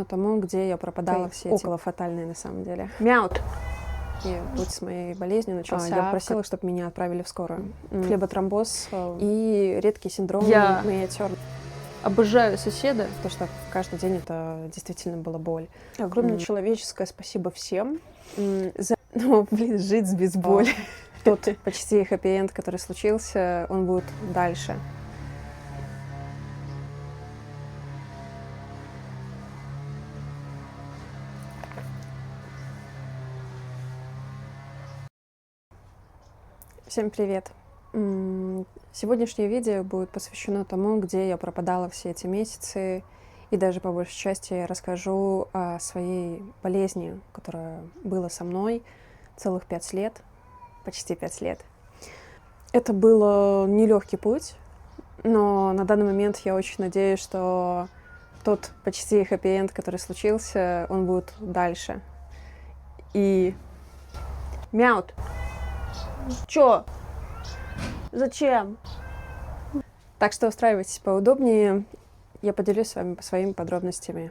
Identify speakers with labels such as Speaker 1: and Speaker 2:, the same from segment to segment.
Speaker 1: тому, где я пропадала все эти около фатальные на самом деле. Мяут! И путь с моей болезнью начался. Я попросила, чтобы меня отправили в скорую. Флеботромбоз и редкий синдром моей отёрной.
Speaker 2: Обожаю соседа.
Speaker 1: То, что каждый день это действительно была боль. Огромное человеческое спасибо всем за жить без боли. Тот почти хэппи-энд, который случился, он будет дальше. Всем привет! Сегодняшнее видео будет посвящено тому, где я пропадала все эти месяцы, и даже по большей части я расскажу о своей болезни, которая была со мной целых 5 лет, почти 5 лет. Это был нелегкий путь, но на данный момент я очень надеюсь, что тот почти хэппи-энд, который случился, он будет дальше. И... Мяут! Чё? Зачем? Так что устраивайтесь поудобнее, я поделюсь с вами своими подробностями.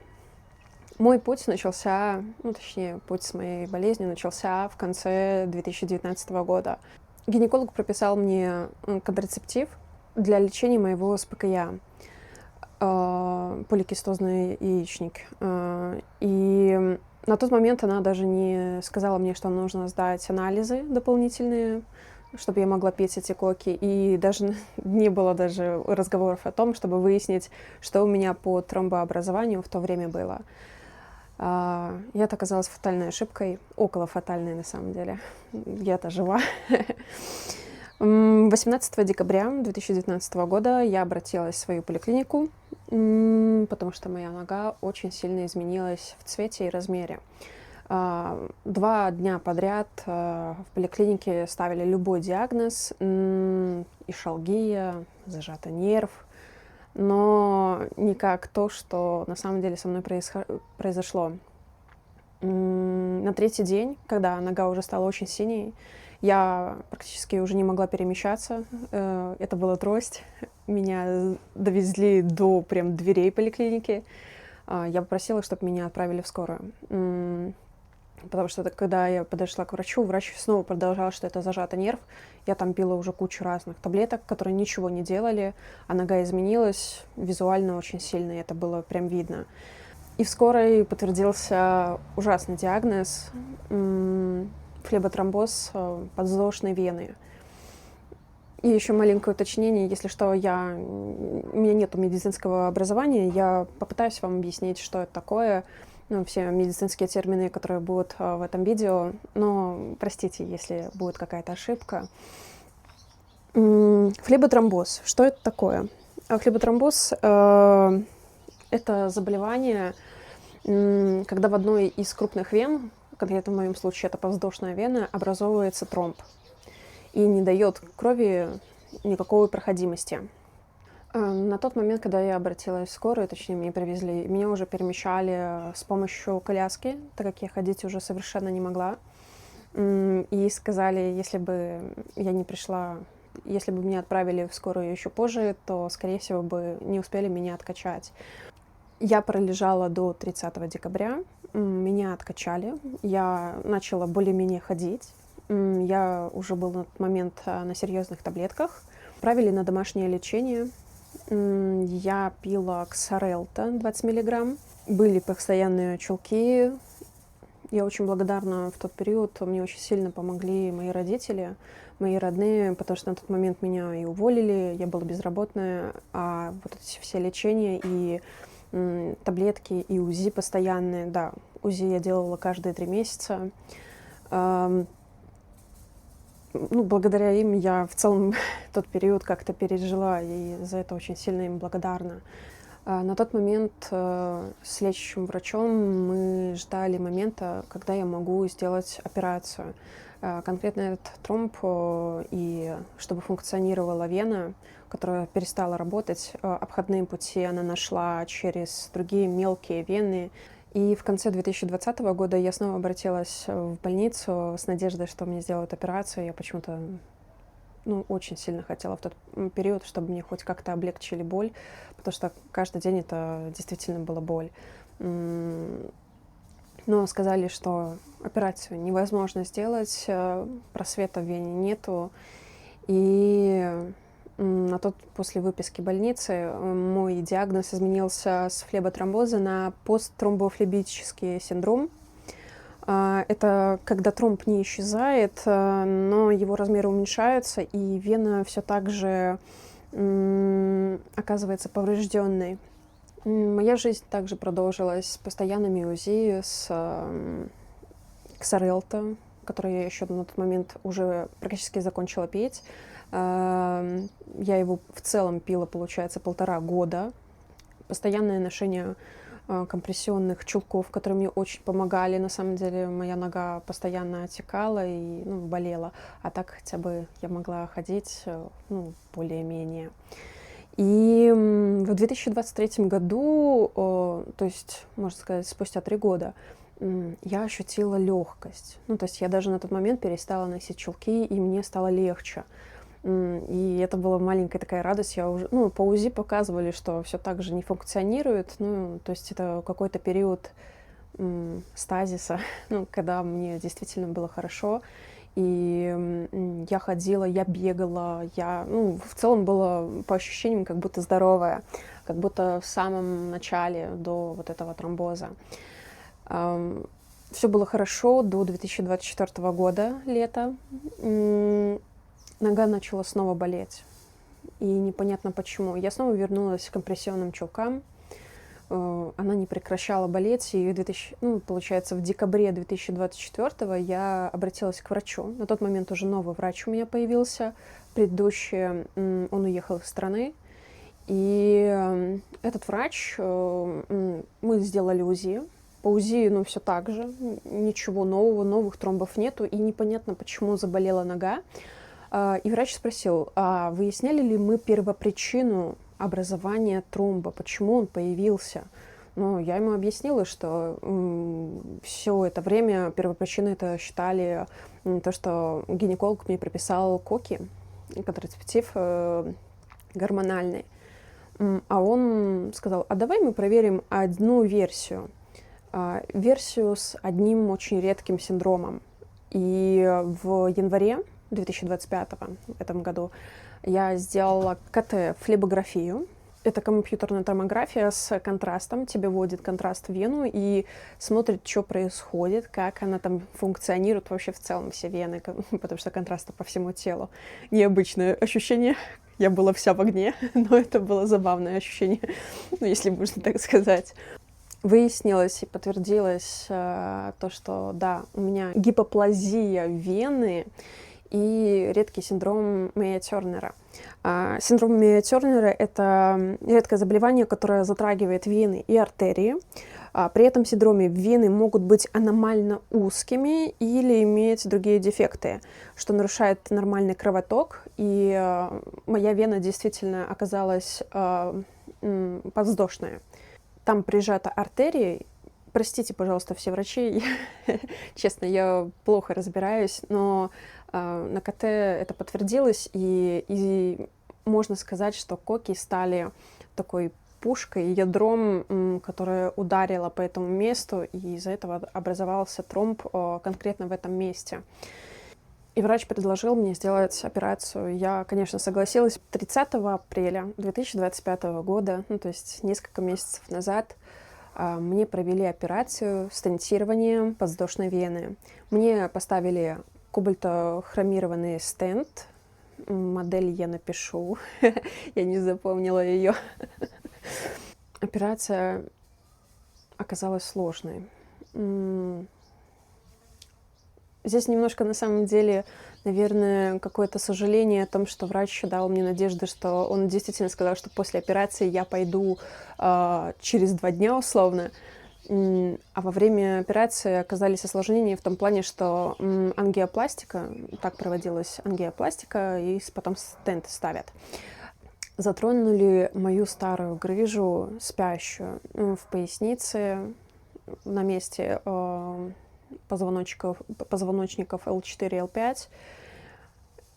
Speaker 1: Мой путь начался, точнее, путь с моей болезнью начался в конце 2019 года. Гинеколог прописал мне контрацептив для лечения моего СПКЯ, поликистозный яичник. И на тот момент она даже не сказала мне, что нужно сдать анализы дополнительные, чтобы я могла пить эти коки, и даже не было даже разговоров о том, чтобы выяснить, что у меня по тромбообразованию в то время было. И это оказалось фатальной ошибкой, около фатальной на самом деле. Я-то жива. 18 декабря 2019 года я обратилась в свою поликлинику, потому что моя нога очень сильно изменилась в цвете и размере. 2 дня подряд в поликлинике ставили любой диагноз, ишалгия, зажатый нерв, но никак то, что на самом деле со мной произошло. На 3-й день, когда нога уже стала очень синей, я практически уже не могла перемещаться. Это была трость. Меня довезли до прям дверей поликлиники. Я попросила, чтобы меня отправили в скорую. Потому что когда я подошла к врачу, врач снова продолжал, что это зажатый нерв. Я там пила уже кучу разных таблеток, которые ничего не делали, а нога изменилась визуально очень сильно, и это было прям видно. И в скорой подтвердился ужасный диагноз — флеботромбоз подвздошной вены. И еще маленькое уточнение, если что, у меня нет медицинского образования, я попытаюсь вам объяснить, что это такое, все медицинские термины, которые будут в этом видео, но простите, если будет какая-то ошибка. Флеботромбоз. Что это такое? Флеботромбоз — это заболевание, когда в одной из крупных вен, конкретно в моем случае это подвздошная вена, образовывается тромб и не дает крови никакой проходимости. На тот момент, когда я обратилась в скорую, точнее, меня уже перемещали с помощью коляски, так как я ходить уже совершенно не могла. И сказали, если бы я не пришла, если бы меня отправили в скорую еще позже, то, скорее всего, бы не успели меня откачать. Я пролежала до 30 декабря, меня откачали, я начала более-менее ходить. Я уже была на тот момент на серьезных таблетках. Отправили на домашнее лечение. Я пила Ксарелта 20 мг. Были постоянные чулки. Я очень благодарна в тот период. Мне очень сильно помогли мои родители, мои родные, потому что на тот момент меня и уволили, я была безработная. А вот эти все лечения и таблетки, и УЗИ постоянные. Да, УЗИ я делала каждые 3 месяца. Благодаря им я в целом тот период как-то пережила, и за это очень сильно им благодарна. На тот момент с лечащим врачом мы ждали момента, когда я могу сделать операцию. Конкретно этот тромб, и чтобы функционировала вена, которая перестала работать, обходные пути она нашла через другие мелкие вены. И в конце 2020 года я снова обратилась в больницу с надеждой, что мне сделают операцию. Я почему-то очень сильно хотела в тот период, чтобы мне хоть как-то облегчили боль, потому что каждый день это действительно была боль. Но сказали, что операцию невозможно сделать, просвета в вене нету. И после выписки больницы мой диагноз изменился с флеботромбоза на посттромбофлебитический синдром. Это когда тромб не исчезает, но его размеры уменьшаются, и вена все так же оказывается поврежденной. Моя жизнь также продолжилась с постоянными УЗИ, с Ксарелто, который я еще на тот момент уже практически закончила петь. Я его в целом пила, получается, 1,5 года. Постоянное ношение компрессионных чулков, которые мне очень помогали. На самом деле моя нога постоянно отекала и болела, а так хотя бы я могла ходить более-менее. И в 2023 году, то есть, можно сказать, спустя 3 года, я ощутила легкость. То есть я даже на тот момент перестала носить чулки, и мне стало легче. И это была маленькая такая радость. Я уже, по УЗИ показывали, что все так же не функционирует. То есть это какой-то период стазиса, когда мне действительно было хорошо. И я ходила, я бегала, в целом было по ощущениям как будто здоровая, как будто в самом начале до вот этого тромбоза. Все было хорошо до 2024 года, лета. Нога начала снова болеть, и непонятно почему. Я снова вернулась к компрессионным чулкам. Она не прекращала болеть, и получается, в декабре 2024 я обратилась к врачу. На тот момент уже новый врач у меня появился. Предыдущий, он уехал из страны. И этот врач, мы сделали УЗИ. По УЗИ, все так же, ничего нового, новых тромбов нету, и непонятно, почему заболела нога. И врач спросил, а выясняли ли мы первопричину образования тромба, почему он появился? Я ему объяснила, что все это время первопричиной это считали то, что гинеколог мне прописал коки, контрацептив гормональный. А он сказал, а давай мы проверим одну версию с одним очень редким синдромом. И в январе 2025 в этом году я сделала КТ, флебографию. Это компьютерная томография с контрастом. Тебе вводит контраст в вену и смотрит, что происходит, как она там функционирует вообще в целом, все вены, потому что контраста по всему телу. Необычное ощущение. Я была вся в огне, но это было забавное ощущение, если можно так сказать. Выяснилось и подтвердилось то, что да, у меня гипоплазия вены и редкий синдром Мейя-Тернера. Синдром Мейя-Тернера — это редкое заболевание, которое затрагивает вены и артерии. При этом синдроме вены могут быть аномально узкими или иметь другие дефекты, что нарушает нормальный кровоток. И моя вена действительно оказалась подвздошная. Там прижата артерия. Простите, пожалуйста, все врачи, честно, я плохо разбираюсь, но на КТ это подтвердилось, и можно сказать, что коки стали такой пушкой, ядром, которое ударило по этому месту, и из-за этого образовался тромб конкретно в этом месте. И врач предложил мне сделать операцию. Я, конечно, согласилась. 30 апреля 2025 года, то есть несколько месяцев назад, мне провели операцию стентирования подвздошной вены. Мне поставили кобальтохромированный стент. Модель я напишу. Я не запомнила ее. Операция оказалась сложной. Здесь немножко, на самом деле, наверное, какое-то сожаление о том, что врач дал мне надежду, что он действительно сказал, что после операции я пойду через 2 дня условно. А во время операции оказались осложнения в том плане, что ангиопластика, так проводилась ангиопластика, и потом стенты ставят. Затронули мою старую грыжу спящую в пояснице на месте позвоночников L4, L5.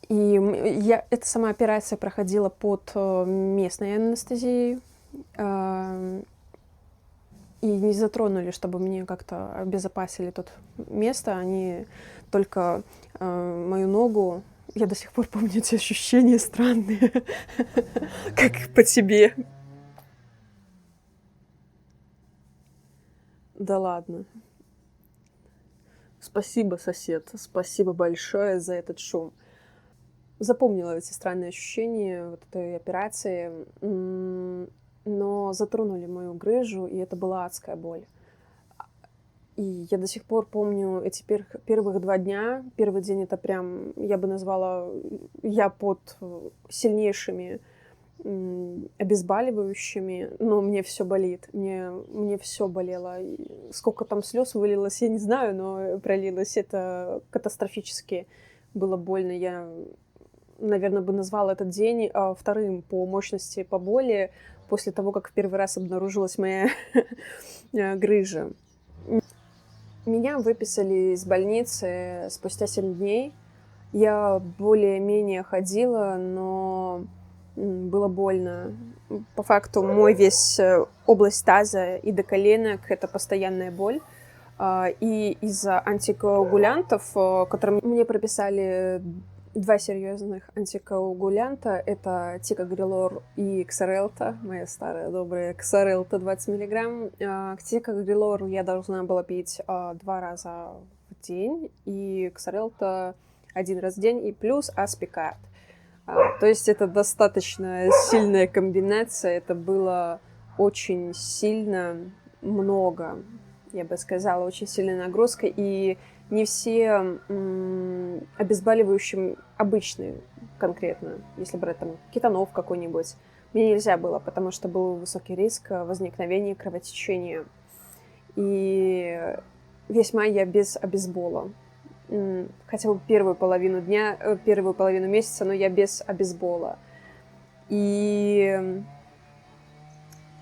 Speaker 1: И эта сама операция проходила под местной анестезией. и не затронули, чтобы мне как-то обезопасили тут место. Они только мою ногу. Я до сих пор помню эти ощущения странные, как по тебе. Да ладно. Спасибо, сосед. Спасибо большое за этот шум. Запомнила эти странные ощущения вот этой операции, но затронули мою грыжу, и это была адская боль. И я до сих пор помню эти первых 2 дня. Первый день это прям, я бы назвала, я под сильнейшими обезболивающими, но мне все болит. Мне все болело. И сколько там слез вылилось, я не знаю, но пролилось это катастрофически. Было больно. Я, наверное, бы назвала этот день вторым по мощности, по боли после того, как в первый раз обнаружилась моя грыжа. Меня выписали из больницы спустя 7 дней. Я более-менее ходила, но было больно. По факту мой весь область таза и до коленок — это постоянная боль. И из-за антикоагулянтов, которые мне прописали 2 серьезных антикоагулянта, это тикогрелор и ксарелта, моя старая добрая ксарелта 20 мг. К тикогрелору я должна была пить 2 раза в день, и ксарелта 1 раз в день, и плюс аспикард. То есть это достаточно сильная комбинация, это было очень сильно много, я бы сказала, очень сильная нагрузка, и не все обезболивающие обычные конкретно, если брать там кетанов какой-нибудь, мне нельзя было, потому что был высокий риск возникновения кровотечения. И весь май я без обезбола. Хотя бы первую половину месяца, но я без обезбола. И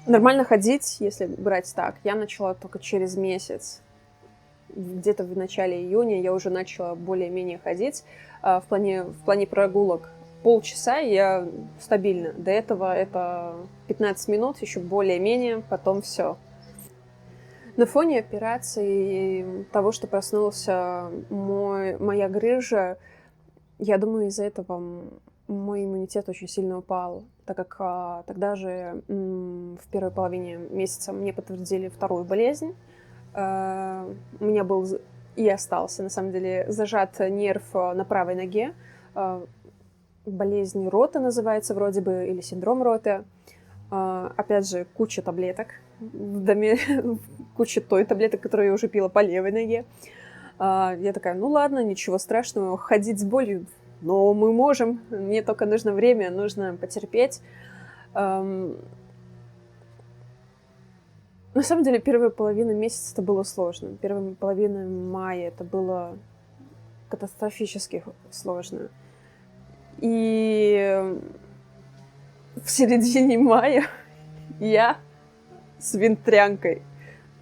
Speaker 1: нормально ходить, если брать так, я начала только через месяц. Где-то в начале июня я уже начала более-менее ходить. В плане прогулок полчаса я стабильно. До этого это 15 минут, еще более-менее, потом все. На фоне операции, того, что проснулся моя грыжа, я думаю, из-за этого мой иммунитет очень сильно упал, так как тогда же в первой половине месяца мне подтвердили вторую болезнь. У меня был и остался, на самом деле, зажат нерв на правой ноге. Болезнь Рота называется вроде бы, или синдром Рота. Опять же, куча таблеток в доме, куча той таблеток, которую я уже пила по левой ноге. Я такая, ну ладно, ничего страшного, ходить с болью, но мы можем, мне только нужно время, нужно потерпеть. На самом деле, первая половина месяца это было сложно. Первая половина мая это было катастрофически сложно. И в середине мая я с ветрянкой.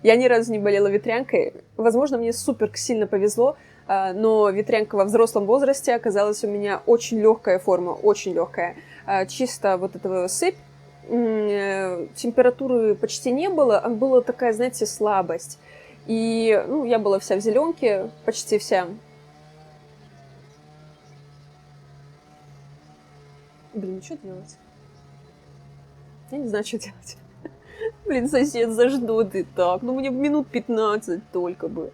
Speaker 1: Я ни разу не болела ветрянкой. Возможно, мне супер сильно повезло, но ветрянка во взрослом возрасте оказалась у меня очень легкая форма, очень легкая. Чисто вот этого сыпь. Температуры почти не было, а была такая, знаете, слабость. И я была вся в зеленке, почти вся. Блин, что делать? Я не знаю, что делать. Блин, сосед заждут и так. Мне минут 15 только бы.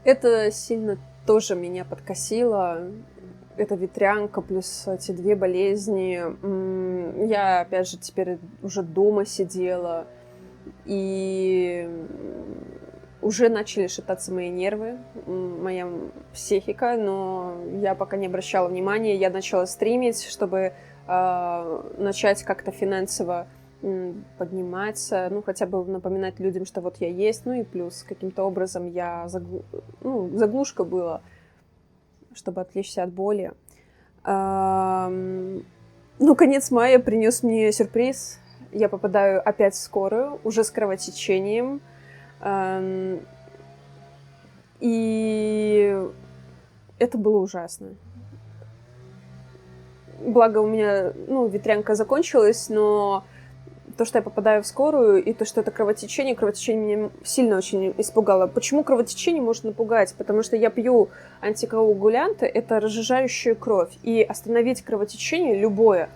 Speaker 1: Это сильно тоже меня подкосило. Это ветрянка плюс эти 2 болезни. Я, опять же, теперь уже дома сидела. И уже начали шататься мои нервы, моя психика, но я пока не обращала внимания. Я начала стримить, чтобы начать как-то финансово подниматься, хотя бы напоминать людям, что вот я есть, и плюс каким-то образом я заглушка была, чтобы отвлечься от боли. Конец мая принес мне сюрприз. Я попадаю опять в скорую, уже с кровотечением. И это было ужасно. Благо у меня, ветрянка закончилась, но то, что я попадаю в скорую, и то, что это кровотечение меня сильно очень испугало. Почему кровотечение может напугать? Потому что я пью антикоагулянты, это разжижающая кровь, и остановить кровотечение, любое,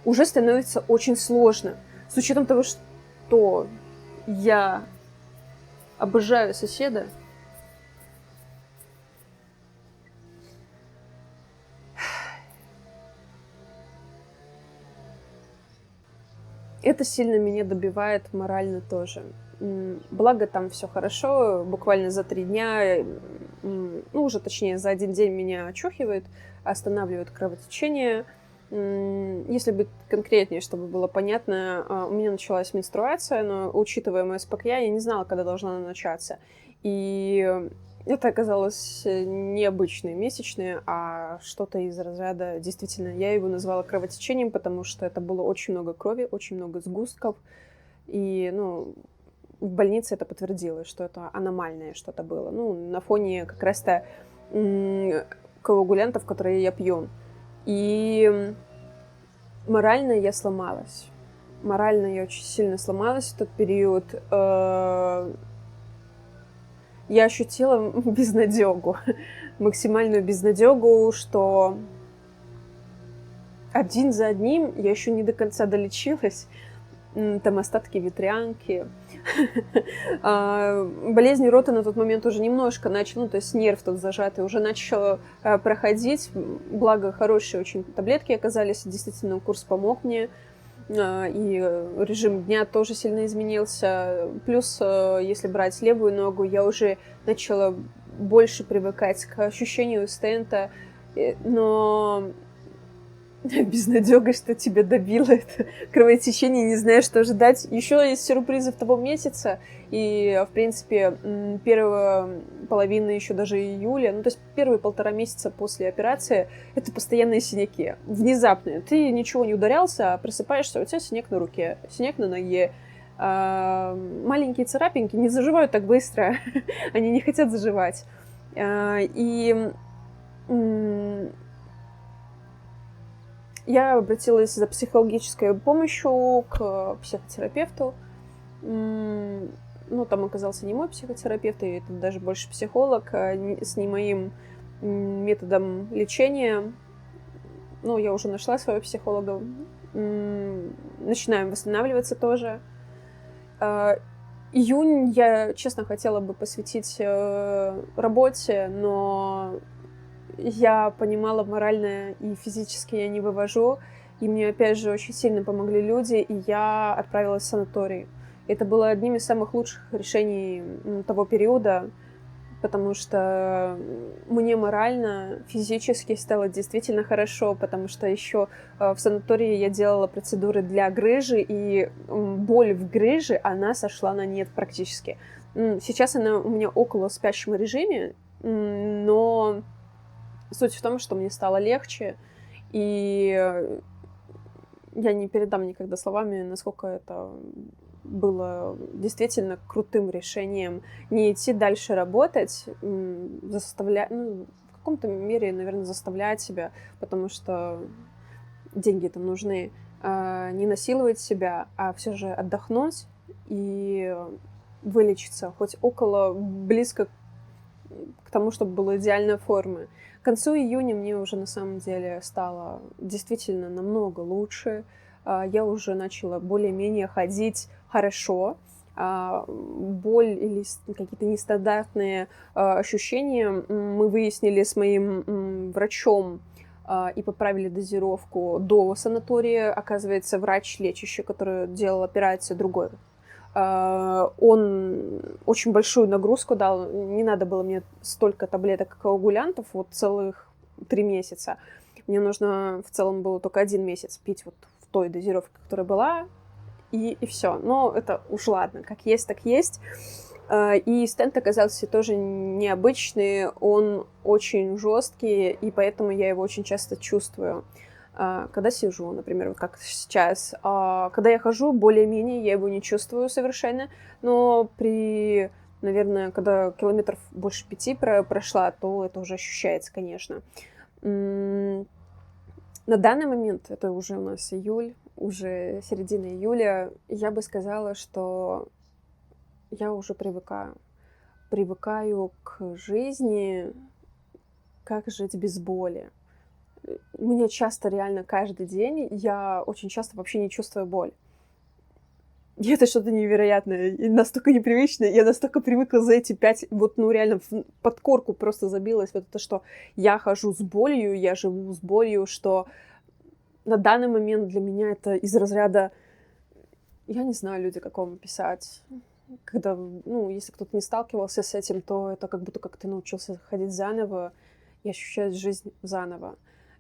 Speaker 1: уже становится очень сложно. С учетом того, что я
Speaker 2: Обожаю соседа.
Speaker 1: это сильно меня добивает морально тоже. Благо там все хорошо, буквально за 3 дня, ну, уже точнее за 1 день меня очухивает, останавливает кровотечение. Если быть конкретнее, чтобы было понятно, у меня началась менструация, но, учитывая мое СПК, я не знала, когда должна она начаться. И это оказалось необычные месячные, а что-то из разряда, действительно, я его назвала кровотечением, потому что это было очень много крови, очень много сгустков. И, ну, в больнице это подтвердилось, что это аномальное что-то было. Ну, на фоне как раз-то коагулянтов, которые я пью. И морально я сломалась. Морально я очень сильно сломалась в тот период. Я ощутила безнадёгу, максимальную безнадёгу, что один за одним я еще не до конца долечилась. Там остатки ветрянки. Болезнь рота на тот момент уже немножко начала, ну, то есть нерв тот зажатый уже начал проходить. Благо, хорошие очень таблетки оказались. Действительно, курс помог мне. И режим дня тоже сильно изменился. Плюс, если брать левую ногу, я уже начала больше привыкать к ощущению стента. Но безнадёга, что тебя добило это кровотечение, не знаешь, что ожидать. Еще есть сюрпризы в того месяца, и, в принципе, первая половина еще даже июля, ну, то есть первые 1,5 месяца после операции, это постоянные синяки, внезапные. Ты ничего не ударялся, а просыпаешься, у тебя синяк на руке, синяк на ноге. Маленькие царапинки не заживают так быстро, они не хотят заживать. Я обратилась за психологической помощью к психотерапевту. Ну, там оказался не мой психотерапевт, и это даже больше психолог, с не моим методом лечения. Ну, я уже нашла своего психолога. Начинаем восстанавливаться тоже. Июнь я, честно, хотела бы посвятить работе, но я понимала, морально и физически я не вывожу, и мне, опять же, очень сильно помогли люди, и я отправилась в санаторий. Это было одним из самых лучших решений того периода, потому что мне морально, физически стало действительно хорошо, потому что еще в санатории я делала процедуры для грыжи, и боль в грыже, она сошла на нет практически. Сейчас она у меня около спящем режиме, но суть в том, что мне стало легче, и я не передам никогда словами, насколько это было действительно крутым решением не идти дальше работать, заставлять, ну, в каком-то мере, наверное, заставлять себя, потому что деньги-то нужны, не насиловать себя, а все же отдохнуть и вылечиться, хоть около, близко к тому, чтобы была идеальная форма. К концу июня мне уже на самом деле стало действительно намного лучше. Я уже начала более-менее ходить хорошо. Боль или какие-то нестандартные ощущения мы выяснили с моим врачом и поправили дозировку до санатория. Оказывается, врач лечащий, который делал операцию, другой. Он очень большую нагрузку дал. Не надо было мне столько таблеток коагулянтов, вот целых 3 месяца. Мне нужно в целом было только 1 месяц пить вот в той дозировке, которая была, и все. Но это уж ладно, как есть, так есть. И стент оказался тоже необычный, он очень жесткий, и поэтому я его очень часто чувствую. Когда сижу, например, вот как сейчас. Когда я хожу, более-менее я его не чувствую совершенно, но наверное, когда километров больше 5 прошла, то это уже ощущается, конечно. На данный момент, это уже у нас июль, уже середина июля, я бы сказала, что я уже привыкаю. Привыкаю к жизни, как жить без боли. У меня часто, реально, каждый день я очень часто вообще не чувствую боль. И это что-то невероятное, и настолько непривычное. Я настолько привыкла за эти 5, вот, ну, реально, в подкорку просто забилась вот это, что я хожу с болью, я живу с болью, что на данный момент для меня это из разряда, я не знаю, люди, как вам описать. Когда, ну, если кто-то не сталкивался с этим, то это как будто как ты научился ходить заново и ощущать жизнь заново.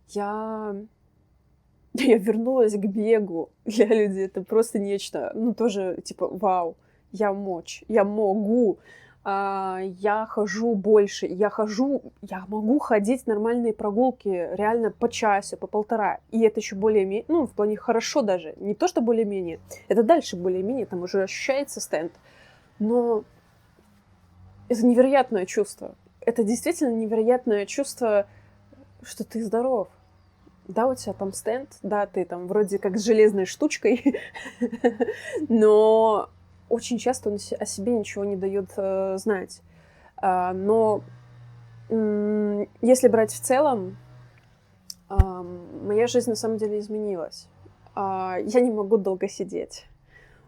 Speaker 1: Я я вернулась к бегу. Для людей это просто нечто, ну, тоже, типа, вау, я я могу, я хожу больше, я могу ходить нормальные прогулки реально по часу, по полтора. И это еще более-менее, ну, в плане хорошо даже. Не то, что более-менее, это дальше более-менее, там уже ощущается стенд. Но это невероятное чувство. Это действительно невероятное чувство, что ты здоров. Да, у тебя там стенд, да, ты там вроде как с железной штучкой, но очень часто он о себе ничего не дает знать. Но если брать в целом, моя жизнь на самом деле изменилась. Я не могу долго сидеть.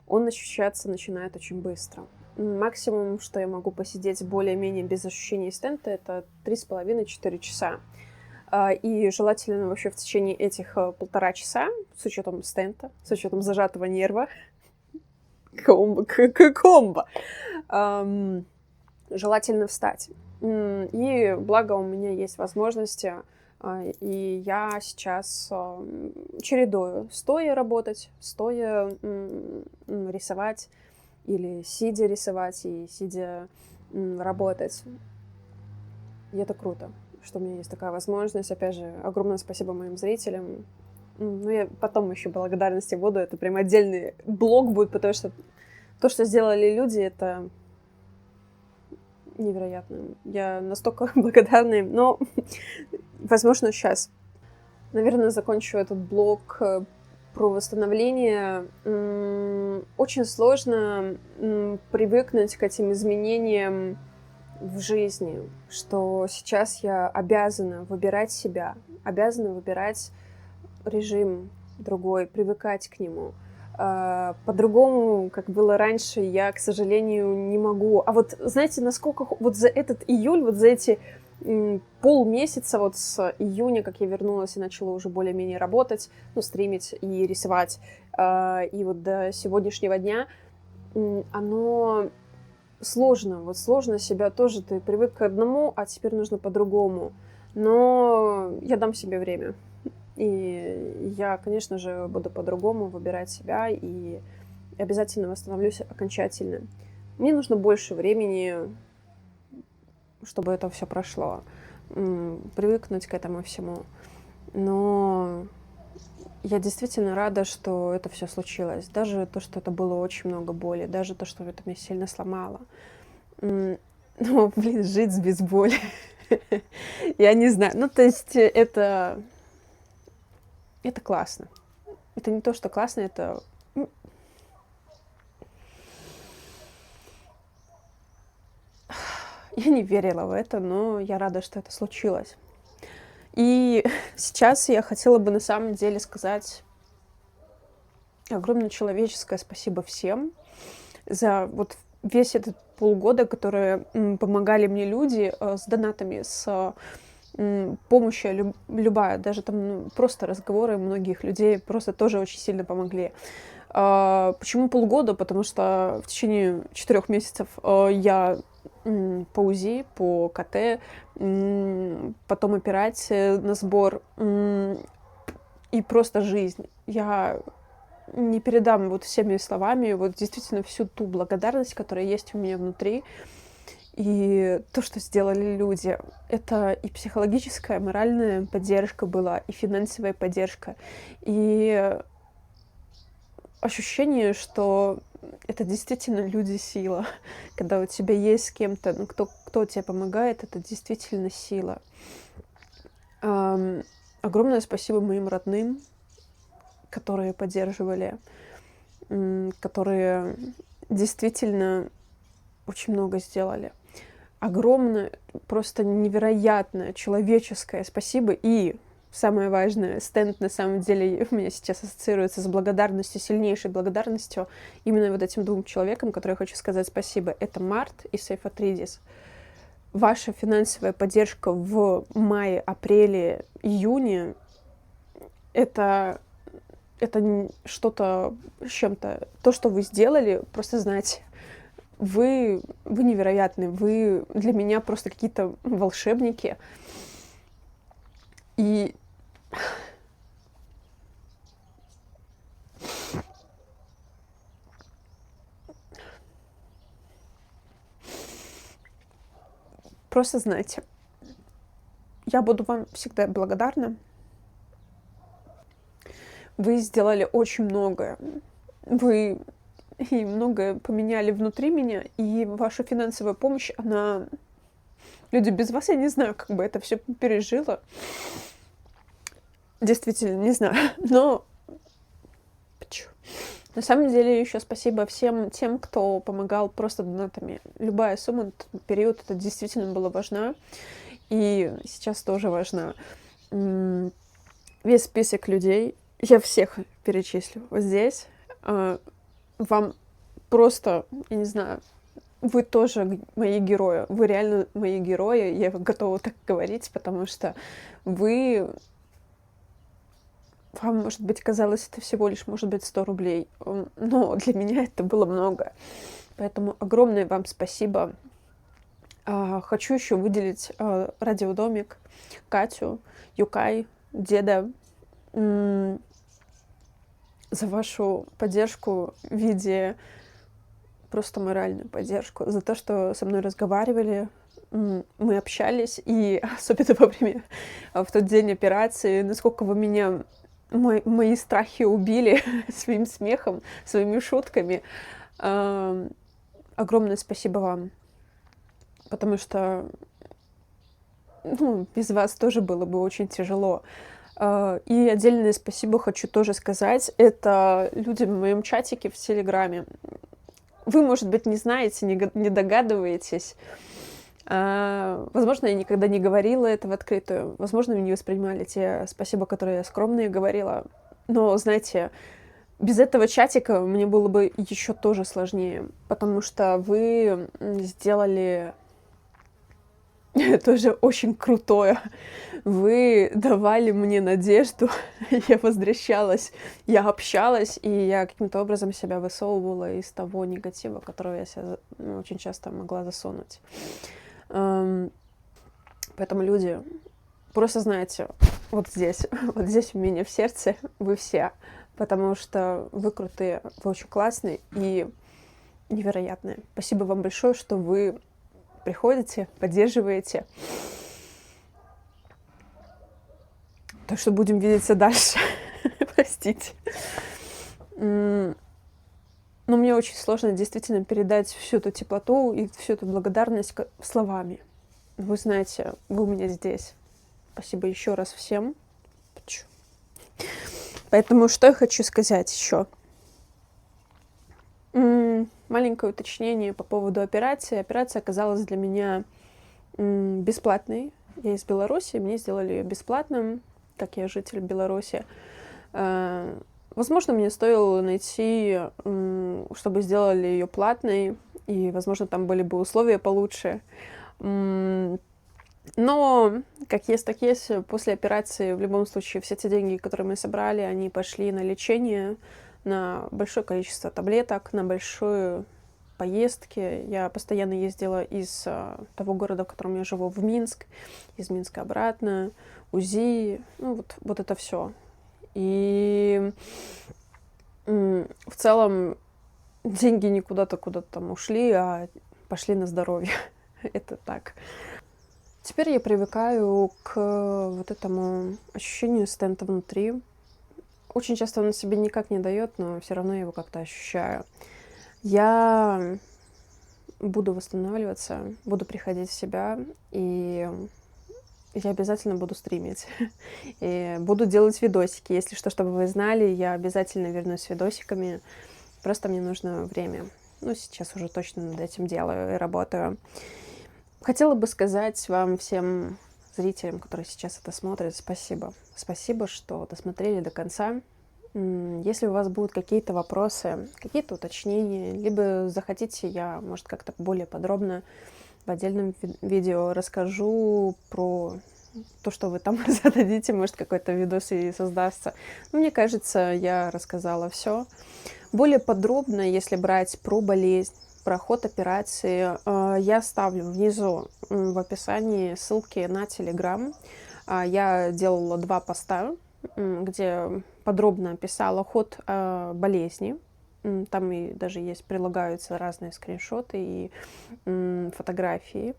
Speaker 1: Он ощущаться начинает очень быстро. Максимум, что я могу посидеть более-менее без ощущения стента, это 3,5-4 часа. И желательно вообще в течение этих 1,5 часа, с учетом стента, с учетом зажатого нерва, комбо, желательно встать. И благо у меня есть возможности, и я сейчас чередую стоя работать, стоя рисовать, или сидя рисовать и сидя работать. И это круто, что у меня есть такая возможность. Опять же, огромное спасибо моим зрителям. Ну, я потом еще благодарности буду. Это прям отдельный блог будет, потому что то, что сделали люди, это невероятно. Я настолько благодарна им. Но, возможно, сейчас, наверное, закончу этот блог про восстановление. Очень сложно привыкнуть к этим изменениям в жизни, что сейчас я обязана выбирать себя, обязана выбирать режим другой, привыкать к нему. По-другому, как было раньше, я, к сожалению, не могу. А вот знаете, насколько вот за этот июль, вот за эти полмесяца, вот с июня, как я вернулась и начала уже более-менее работать, ну, стримить и рисовать, и вот до сегодняшнего дня, оно сложно. Вот сложно себя тоже. Ты привык к одному, а теперь нужно по-другому. Но я дам себе время. И я, конечно же, буду по-другому выбирать себя и обязательно восстановлюсь окончательно. Мне нужно больше времени, чтобы это все прошло. Привыкнуть к этому всему. Но я действительно рада, что это все случилось. Даже то, что это было очень много боли, даже то, что это меня сильно сломало. Но, блин, жить без боли. Я не знаю. Ну, то есть это классно. Это не то, что классно, это... Я не верила в это, но я рада, что это случилось. И сейчас я хотела бы на самом деле сказать огромное человеческое спасибо всем за вот весь этот полгода, которые помогали мне люди с донатами, с помощью любая, даже там просто разговоры многих людей просто тоже очень сильно помогли. Почему полгода? Потому что в течение 4 месяцев я по УЗИ, по КТ, потом операция на сбор и просто жизнь. Я не передам вот всеми словами вот действительно всю ту благодарность, которая есть у меня внутри. И то, что сделали люди, это и психологическая, моральная поддержка была, и финансовая поддержка, и ощущение, что это действительно люди сила. Когда у тебя есть с кем-то, ну, кто тебе помогает, это действительно сила. Огромное спасибо моим родным, которые поддерживали, которые действительно очень много сделали. Огромное, просто невероятное человеческое спасибо. И самое важное, стенд на самом деле у меня сейчас ассоциируется с благодарностью, сильнейшей благодарностью именно вот этим двум человекам, которые я хочу сказать спасибо. Это Март и Сейф Атридис. Ваша финансовая поддержка в мае, апреле, июне — это что-то с чем-то. То, что вы сделали, просто знайте, вы невероятны, вы для меня просто какие-то волшебники. И просто знайте, я буду вам всегда благодарна. Вы сделали очень многое. Вы и многое поменяли внутри меня, и ваша финансовая помощь, она... Люди, без вас я не знаю, как бы это все пережила. Действительно, не знаю. Но на самом деле еще спасибо всем тем, кто помогал просто донатами. Любая сумма, этот период, это действительно было важно. И сейчас тоже важно. Весь список людей, я всех перечислю вот здесь. Вам просто, я не знаю, вы тоже мои герои. Вы реально мои герои. Я готова так говорить, потому что вы... Вам, может быть, казалось, это всего лишь, может быть, 100 рублей. Но для меня это было много. Поэтому огромное вам спасибо. Хочу еще выделить Радиодомик, Катю, Юкай, Деда за вашу поддержку в виде просто моральную поддержку, за то, что со мной разговаривали, мы общались, и особенно во время, в тот день операции, насколько вы меня, мои страхи убили своим смехом, своими шутками. Огромное спасибо вам, потому что без вас тоже было бы очень тяжело. И отдельное спасибо хочу тоже сказать, это людям в моем чатике в Телеграме. Вы, может быть, не знаете, не догадываетесь. Возможно, я никогда не говорила это в открытую. Возможно, вы не воспринимали те спасибо, которые я скромные говорила. Но, знаете, без этого чатика мне было бы еще тоже сложнее, потому что вы сделали тоже очень крутое. Вы давали мне надежду, я возвращалась, я общалась, и я каким-то образом себя высовывала из того негатива, которого я себя очень часто могла засунуть. Поэтому, люди, просто знайте, вот здесь у меня в сердце вы все, потому что вы крутые, вы очень классные и невероятные. Спасибо вам большое, что вы приходите, поддерживаете. Так что будем видеться дальше. Простите. Но мне очень сложно действительно передать всю эту теплоту и всю эту благодарность словами. Вы знаете, вы у меня здесь. Спасибо еще раз всем. Поэтому что я хочу сказать еще? Маленькое уточнение по поводу операции. Операция оказалась для меня бесплатной. Я из Беларуси, мне сделали ее бесплатным, как я житель Беларуси. Возможно, мне стоило найти, чтобы сделали ее платной, и, возможно, там были бы условия получше. Но, как есть, так есть. После операции, в любом случае, все те деньги, которые мы собрали, они пошли на лечение, на большое количество таблеток, на большие поездки. Я постоянно ездила из того города, в котором я живу, в Минск, из Минска обратно, УЗИ, вот это все. И в целом деньги не куда-то там ушли, а пошли на здоровье. Это так. Теперь я привыкаю к вот этому ощущению стента внутри. Очень часто он себе никак не дает, но все равно я его как-то ощущаю. Я буду восстанавливаться, буду приходить в себя, и я обязательно буду стримить. И буду делать видосики. Если что, чтобы вы знали, я обязательно вернусь с видосиками. Просто мне нужно время. Ну, сейчас уже точно над этим делаю и работаю. Хотела бы сказать вам всем зрителям, которые сейчас это смотрят, спасибо. Спасибо, что досмотрели до конца. Если у вас будут какие-то вопросы, какие-то уточнения, либо захотите, я, может, как-то более подробно в отдельном видео расскажу про то, что вы там зададите, может, какой-то видос и создастся. Но мне кажется, я рассказала все. Более подробно, если брать про болезнь, про ход операции, я ставлю внизу в описании ссылки на Telegram. Я делала 2 поста, где подробно описала ход болезни. Там и даже есть, прилагаются разные скриншоты и фотографии.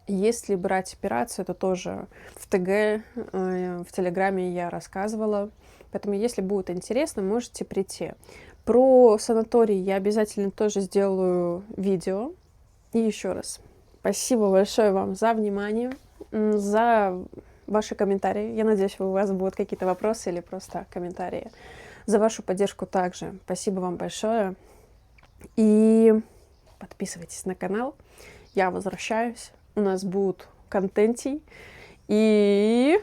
Speaker 1: Если брать операцию, то тоже в ТГ, в Телеграме я рассказывала. Поэтому, если будет интересно, можете прийти. Про санаторий я обязательно тоже сделаю видео. И еще раз, спасибо большое вам за внимание, за ваши комментарии. Я надеюсь, у вас будут какие-то вопросы или просто комментарии. За вашу поддержку также. Спасибо вам большое. И подписывайтесь на канал. Я возвращаюсь. У нас будут контентий. И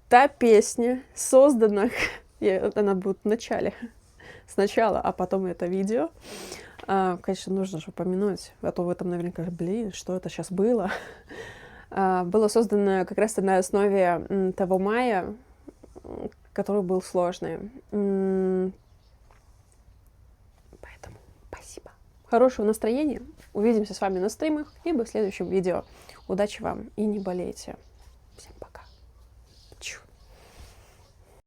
Speaker 1: та песня создана, она будет в начале. Сначала, а потом это видео. Конечно, нужно же упомянуть, а то в этом наверняка, блин, что это сейчас было. Было создано как раз на основе того мая, который был сложный. Поэтому спасибо. Хорошего настроения. Увидимся с вами на стримах, либо в следующем видео. Удачи вам и не болейте. Всем пока.